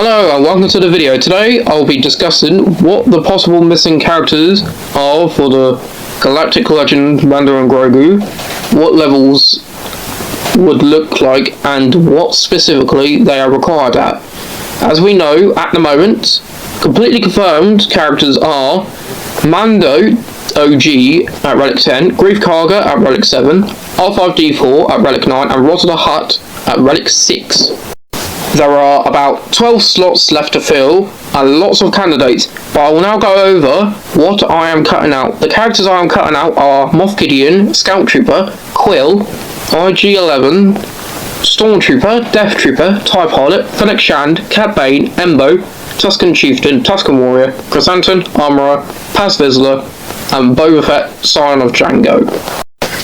Hello and welcome to the video. Today I'll be discussing what the possible missing characters are for the Galactic Legend Mando and Grogu, what levels would look like, and what specifically they are required at. As we know, at the moment, completely confirmed characters are Mando OG at Relic 10, Grief Karga at Relic 7, R5D4 at Relic 9, and Rotta the Hutt at Relic 6. There are about 12 slots left to fill and lots of candidates, but I will now go over what I am cutting out. The characters I am cutting out are Moff Gideon, Scout Trooper, Quill, IG-11, Stormtrooper, Death Trooper, TIE Pilot, Fennec Shand, Cad Bane, Embo, Tusken Chieftain, Tusken Warrior, Chrysanthemum, Armourer, Paz Vizsla, and Boba Fett, Scion of Django.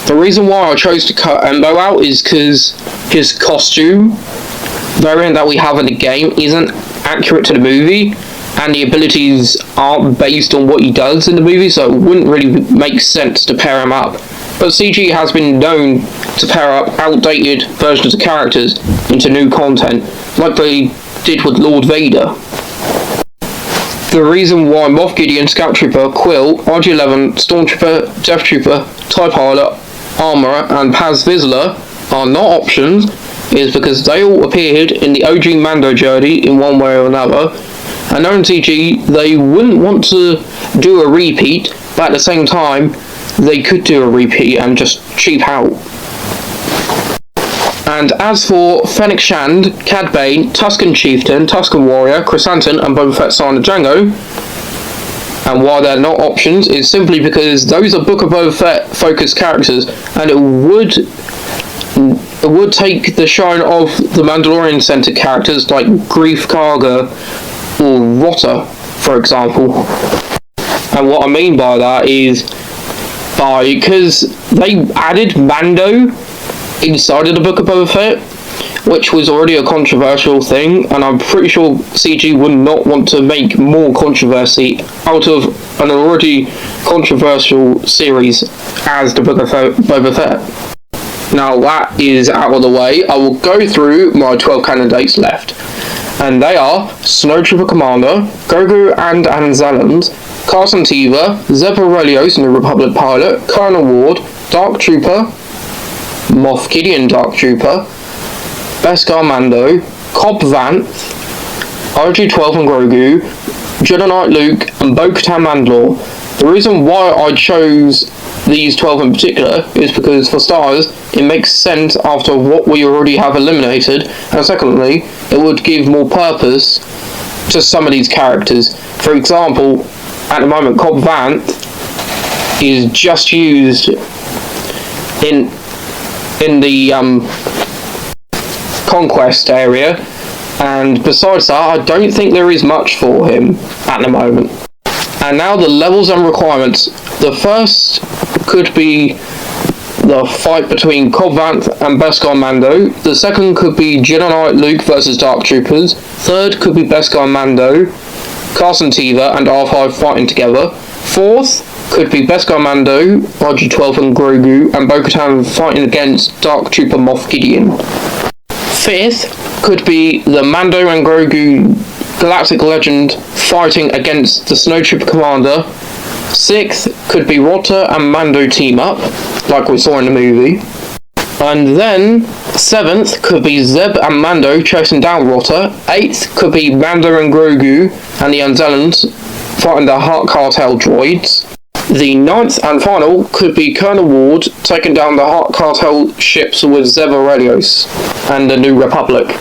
The reason why I chose to cut Embo out is because his costume variant that we have in the game isn't accurate to the movie, and the abilities aren't based on what he does in the movie, so it wouldn't really make sense to pair him up. But CG has been known to pair up outdated versions of characters into new content, like they did with Lord Vader. The reason why Moff Gideon, Scout Trooper, Quill, RG-11, Stormtrooper, Death Trooper, TIE Pilot, Armourer, and Paz Vizsla are not options is because they all appeared in the OG Mando journey in one way or another, and knowing CG, they wouldn't want to do a repeat, but at the same time, they could do a repeat and just cheap out. And as for Fennec Shand, Cad Bane, Tusken Chieftain, Tusken Warrior, Chrysanthemum, and Boba Fett, Scion of Django, and why they're not options is simply because those are Book of Boba Fett focused characters, and it would take the shine of the Mandalorian-centered characters like Grief Karga or Rotta, for example. And what I mean by that is because they added Mando inside of the Book of Boba Fett, which was already a controversial thing, and I'm pretty sure CG would not want to make more controversy out of an already controversial series as the Book of Boba Fett. Now that is out of the way, I will go through my 12 candidates left. And they are Snowtrooper Commander, Grogu and Anzalans, Carson Teva, Zeb Orrelios, New Republic Pilot, Colonel Ward, Dark Trooper, Moff Gideon Dark Trooper, Beskar Mando, Cobb Vanth, RG-12 and Grogu, Jedi Knight Luke, and Bo-Katan Mandalore. The reason why I chose these 12 in particular is because, for starters, it makes sense after what we already have eliminated, and secondly, it would give more purpose to some of these characters. For example, at the moment, Cobb Vanth is just used in the Conquest area, and besides that, I don't think there is much for him at the moment. And now the levels and requirements. The first could be the fight between Cobb Vanth and Beskar Mando. The second could be Jedi Knight Luke versus Dark Troopers. Third could be Beskar Mando, Carson Teva and R5 fighting together. Fourth could be Beskar Mando, RG-12 and Grogu, and Bo-Katan fighting against Dark Trooper Moff Gideon. Fifth could be the Mando and Grogu Galactic Legend fighting against the Snowtrooper Commander. Sixth could be Rotta and Mando team up, like we saw in the movie. And then, seventh could be Zeb and Mando chasing down Rotta. Eighth could be Mando and Grogu and the Anzalans fighting the Heart Cartel droids. The ninth and final could be Colonel Ward taking down the Heart Cartel ships with Zeb Orrelios and the New Republic.